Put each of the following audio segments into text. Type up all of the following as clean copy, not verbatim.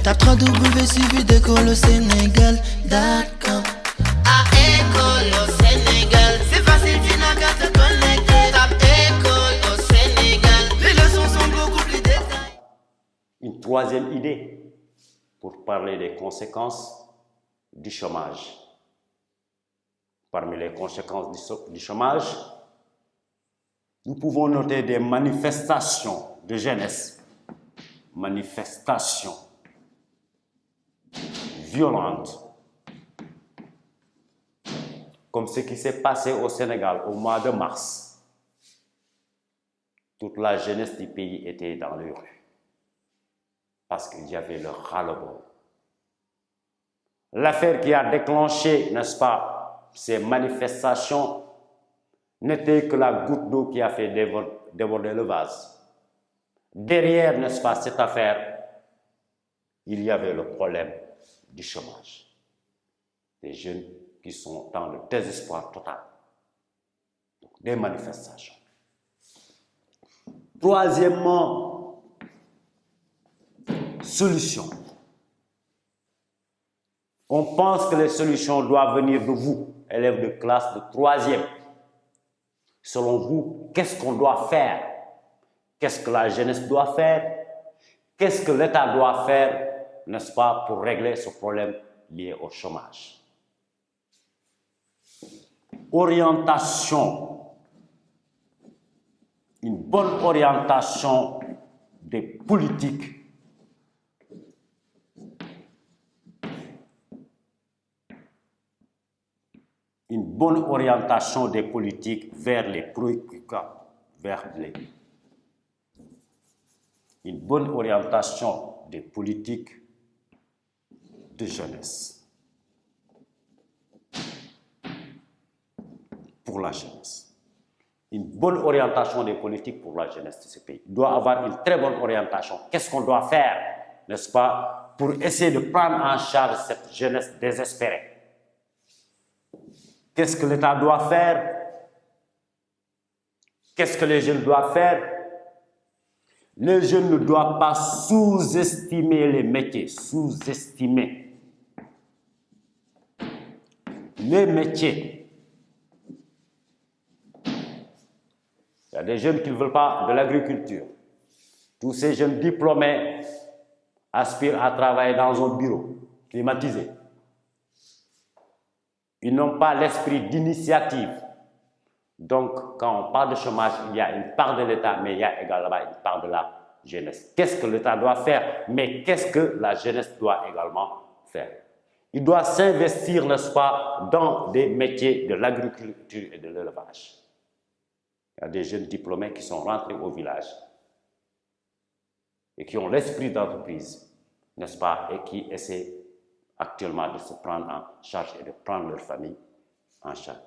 Tape 3W suivi d'école au Sénégal.com. À école au Sénégal, c'est facile, tu n'as qu'à te connecter. Tape école au Sénégal, les leçons sont beaucoup plus détaillées. Une troisième idée pour parler des conséquences du chômage. Parmi les conséquences du chômage, nous pouvons noter des manifestations de jeunesse, manifestations violentes, comme ce qui s'est passé au Sénégal au mois de mars. Toute la jeunesse du pays était dans les rues parce qu'il y avait le ras-le-bol. L'affaire qui a déclenché, n'est-ce pas, ces manifestations n'était que la goutte d'eau qui a fait déborder le vase. Derrière, n'est-ce pas, cette affaire, il y avait le problème du chômage. Des jeunes qui sont dans le désespoir total. Donc, des manifestations. Troisièmement, solution. On pense que les solutions doivent venir de vous, élèves de classe de 3e. Selon vous, qu'est-ce qu'on doit faire? Qu'est-ce que la jeunesse doit faire? Qu'est-ce que l'État doit faire, n'est-ce pas, pour régler ce problème lié au chômage? Orientation. Une bonne orientation des politiques. Une bonne orientation des politiques vers les préoccupations, une bonne orientation des politiques de jeunesse. Pour la jeunesse. Une bonne orientation des politiques pour la jeunesse de ce pays. Il doit avoir une très bonne orientation. Qu'est-ce qu'on doit faire, n'est-ce pas, pour essayer de prendre en charge cette jeunesse désespérée? Qu'est-ce que l'État doit faire? Qu'est-ce que les jeunes doivent faire? Les jeunes ne doivent pas sous-estimer les métiers, sous-estimer les métiers. Il y a des jeunes qui ne veulent pas de l'agriculture. Tous ces jeunes diplômés aspirent à travailler dans un bureau climatisé. Ils n'ont pas l'esprit d'initiative. Donc, quand on parle de chômage, il y a une part de l'État, mais il y a également une part de la jeunesse. Qu'est-ce que l'État doit faire? Mais qu'est-ce que la jeunesse doit également faire? Il doit s'investir, n'est-ce pas, dans des métiers de l'agriculture et de l'élevage. Il y a des jeunes diplômés qui sont rentrés au village et qui ont l'esprit d'entreprise, n'est-ce pas, et qui essaient actuellement de se prendre en charge et de prendre leur famille en charge.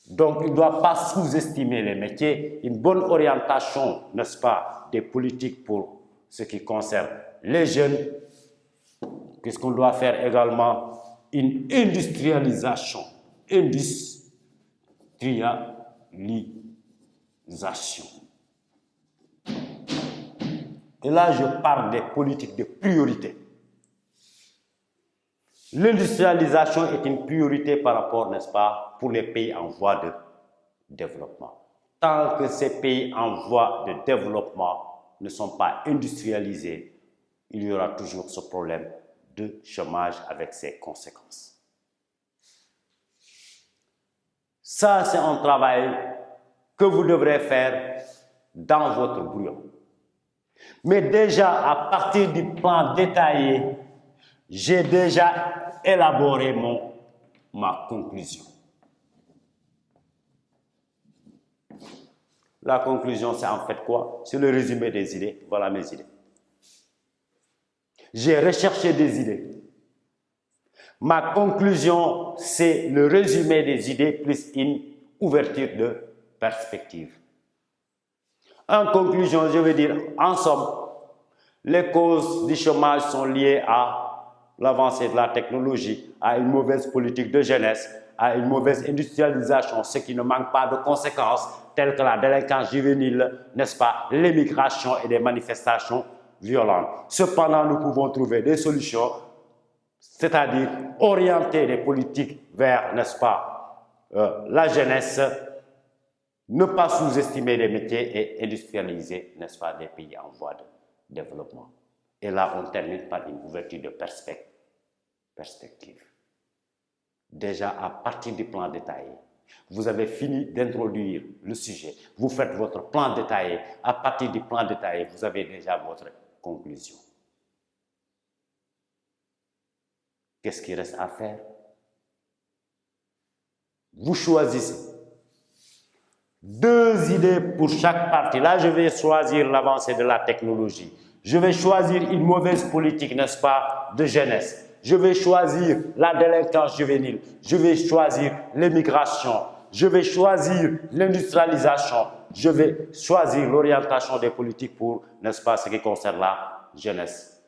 Donc, il ne doit pas sous-estimer les métiers. Une bonne orientation, n'est-ce pas, des politiques pour ce qui concerne les jeunes. Qu'est-ce qu'on doit faire également? Une industrialisation. Industrialisation. Et là, je parle des politiques de priorité. L'industrialisation est une priorité par rapport, n'est-ce pas, pour les pays en voie de développement. Tant que ces pays en voie de développement ne sont pas industrialisés, il y aura toujours ce problème de chômage avec ses conséquences. Ça, c'est un travail que vous devrez faire dans votre brouillon. Mais déjà, à partir du plan détaillé, j'ai déjà élaboré ma conclusion. La conclusion, c'est en fait quoi? C'est le résumé des idées. Voilà mes idées. J'ai recherché des idées. Ma conclusion, c'est le résumé des idées plus une ouverture de perspective. En conclusion, je veux dire, en somme, les causes du chômage sont liées à l'avancée de la technologie, à une mauvaise politique de jeunesse, à une mauvaise industrialisation, ce qui ne manque pas de conséquences, telles que la délinquance juvénile, n'est-ce pas, l'émigration et des manifestations violente. Cependant, nous pouvons trouver des solutions, c'est-à-dire orienter les politiques vers, n'est-ce pas, la jeunesse, ne pas sous-estimer les métiers et industrialiser, n'est-ce pas, des pays en voie de développement. Et là, on termine par une ouverture de perspective. Déjà, à partir du plan détaillé, vous avez fini d'introduire le sujet. Vous faites votre plan détaillé. À partir du plan détaillé, vous avez déjà votre conclusion. Qu'est-ce qui reste à faire? Vous choisissez 2 idées pour chaque partie. Là, je vais choisir l'avancée de la technologie. Je vais choisir une mauvaise politique, n'est-ce pas, de jeunesse. Je vais choisir la délinquance juvénile. Je vais choisir l'immigration. Je vais choisir l'industrialisation. Je vais choisir l'orientation des politiques pour, n'est-ce pas, ce qui concerne la jeunesse.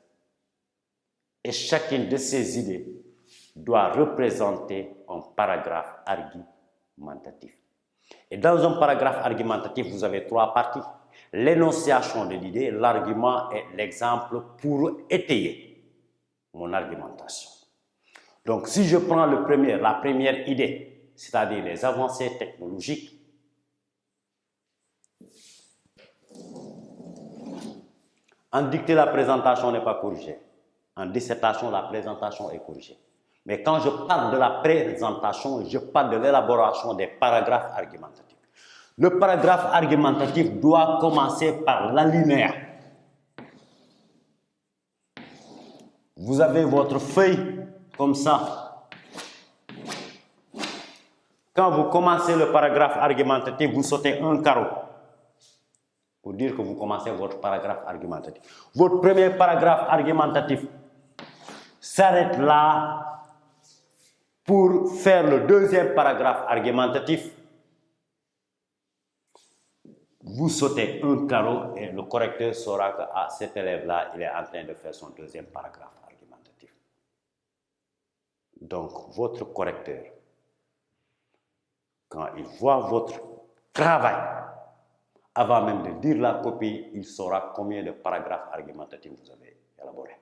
Et chacune de ces idées doit représenter un paragraphe argumentatif. Et dans un paragraphe argumentatif, vous avez 3 parties. L'énonciation de l'idée, l'argument et l'exemple pour étayer mon argumentation. Donc, si je prends la première idée, c'est-à-dire les avancées technologiques, en dictée, la présentation n'est pas corrigée. En dissertation, la présentation est corrigée. Mais quand je parle de la présentation, je parle de l'élaboration des paragraphes argumentatifs. Le paragraphe argumentatif doit commencer par l'alinéa. Vous avez votre feuille comme ça. Quand vous commencez le paragraphe argumentatif, vous sautez un carreau pour dire que vous commencez votre paragraphe argumentatif. Votre premier paragraphe argumentatif s'arrête là pour faire le deuxième paragraphe argumentatif. Vous sautez un carreau et le correcteur saura que cet élève-là, il est en train de faire son deuxième paragraphe argumentatif. Donc, votre correcteur, quand il voit votre travail, avant même de lire la copie, il saura combien de paragraphes argumentatifs vous avez élaborés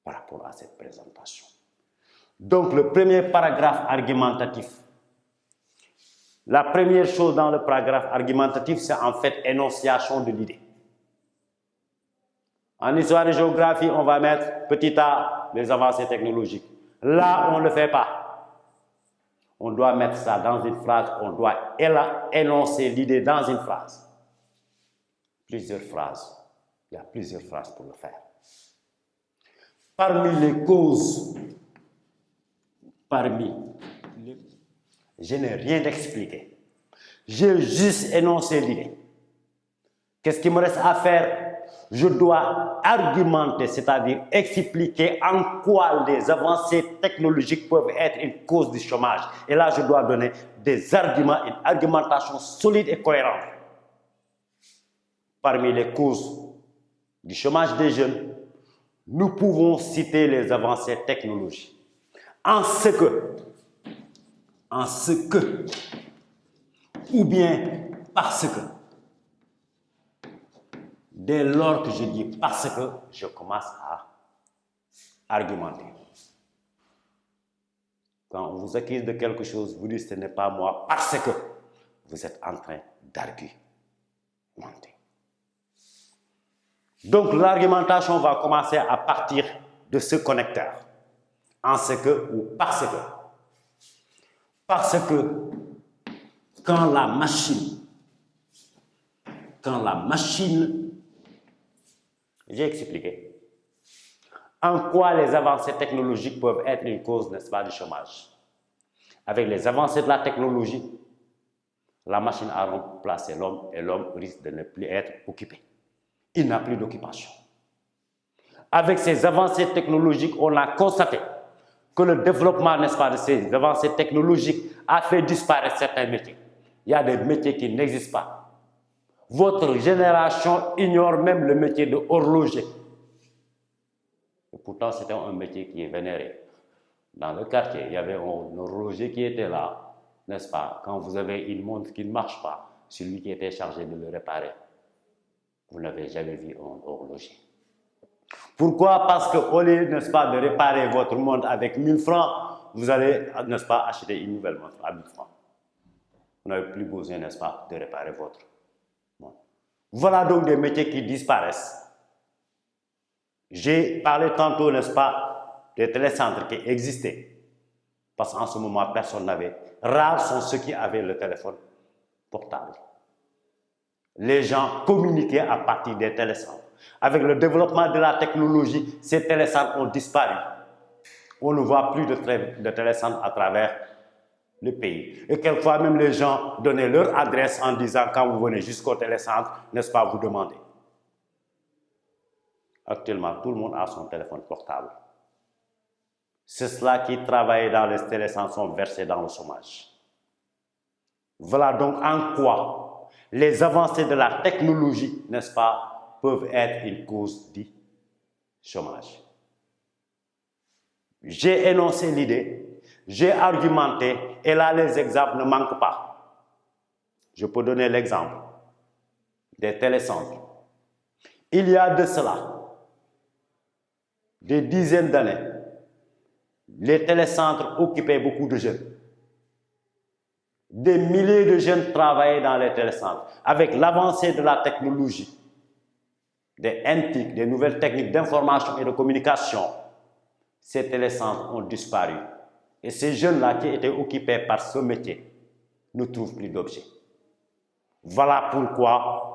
par rapport à cette présentation. Donc, le premier paragraphe argumentatif, la première chose dans le paragraphe argumentatif, c'est en fait énonciation de l'idée. En histoire et géographie, on va mettre petit a, les avancées technologiques. Là, on ne le fait pas. On doit mettre ça dans une phrase, on doit énoncer l'idée dans une phrase. Plusieurs phrases. Il y a plusieurs phrases pour le faire. Parmi les causes, je n'ai rien expliqué. J'ai juste énoncé l'idée. Qu'est-ce qu'il me reste à faire? Je dois argumenter, c'est-à-dire expliquer en quoi les avancées technologiques peuvent être une cause du chômage. Et là, je dois donner des arguments, une argumentation solide et cohérente. Parmi les causes du chômage des jeunes, nous pouvons citer les avancées technologiques. En ce que, ou bien parce que. Dès lors que je dis parce que, je commence à argumenter. Quand on vous accuse de quelque chose, vous dites ce n'est pas moi parce que vous êtes en train d'argumenter. Donc l'argumentation va commencer à partir de ce connecteur. En ce que ou parce que. Parce que quand la machine, j'ai expliqué en quoi les avancées technologiques peuvent être une cause, n'est-ce pas, du chômage. Avec les avancées de la technologie, la machine a remplacé l'homme et l'homme risque de ne plus être occupé. Il n'a plus d'occupation. Avec ces avancées technologiques, on a constaté que le développement, n'est-ce pas, de ces avancées technologiques a fait disparaître certains métiers. Il y a des métiers qui n'existent pas. Votre génération ignore même le métier de horloger. Et pourtant, c'était un métier qui est vénéré. Dans le quartier, il y avait un horloger qui était là, n'est-ce pas? Quand vous avez une montre qui ne marche pas, celui qui était chargé de le réparer. vous n'avez jamais vu un horloger. Pourquoi? Parce qu'au lieu, n'est-ce pas, de réparer votre montre avec 1000 francs, vous allez, n'est-ce pas, acheter une nouvelle montre à 1000 francs. Vous n'avez plus besoin, n'est-ce pas, de réparer votre montre. Voilà donc des métiers qui disparaissent. J'ai parlé tantôt, n'est-ce pas, des télécentres qui existaient. Parce qu'en ce moment, personne n'avait. Rares sont ceux qui avaient le téléphone portable. Les gens communiquaient à partir des télécentres. Avec le développement de la technologie, ces télécentres ont disparu. On ne voit plus de télécentres à travers le pays. Et quelquefois, même les gens donnaient leur adresse en disant, quand vous venez jusqu'au télécentre, n'est-ce pas, vous demandez. Actuellement, tout le monde a son téléphone portable. Ceux-là qui travaillaient dans les télécentres sont versés dans le chômage. Voilà donc en quoi les avancées de la technologie, n'est-ce pas, peuvent être une cause du chômage. J'ai énoncé l'idée, j'ai argumenté, et là les exemples ne manquent pas. Je peux donner l'exemple des télécentres. Il y a de cela des dizaines d'années, les télécentres occupaient beaucoup de jeunes. Des milliers de jeunes travaillaient dans les télécentres. Avec l'avancée de la technologie, des NTIC, des nouvelles techniques d'information et de communication, ces télécentres ont disparu. Et ces jeunes-là qui étaient occupés par ce métier ne trouvent plus d'objets. Voilà pourquoi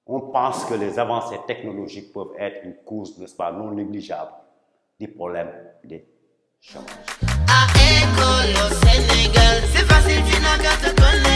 on pense que les avancées technologiques peuvent être une cause, n'est-ce pas, non négligeable du problème des chômage. À école au Sénégal, c'est facile, tu n'as qu'à te connaître.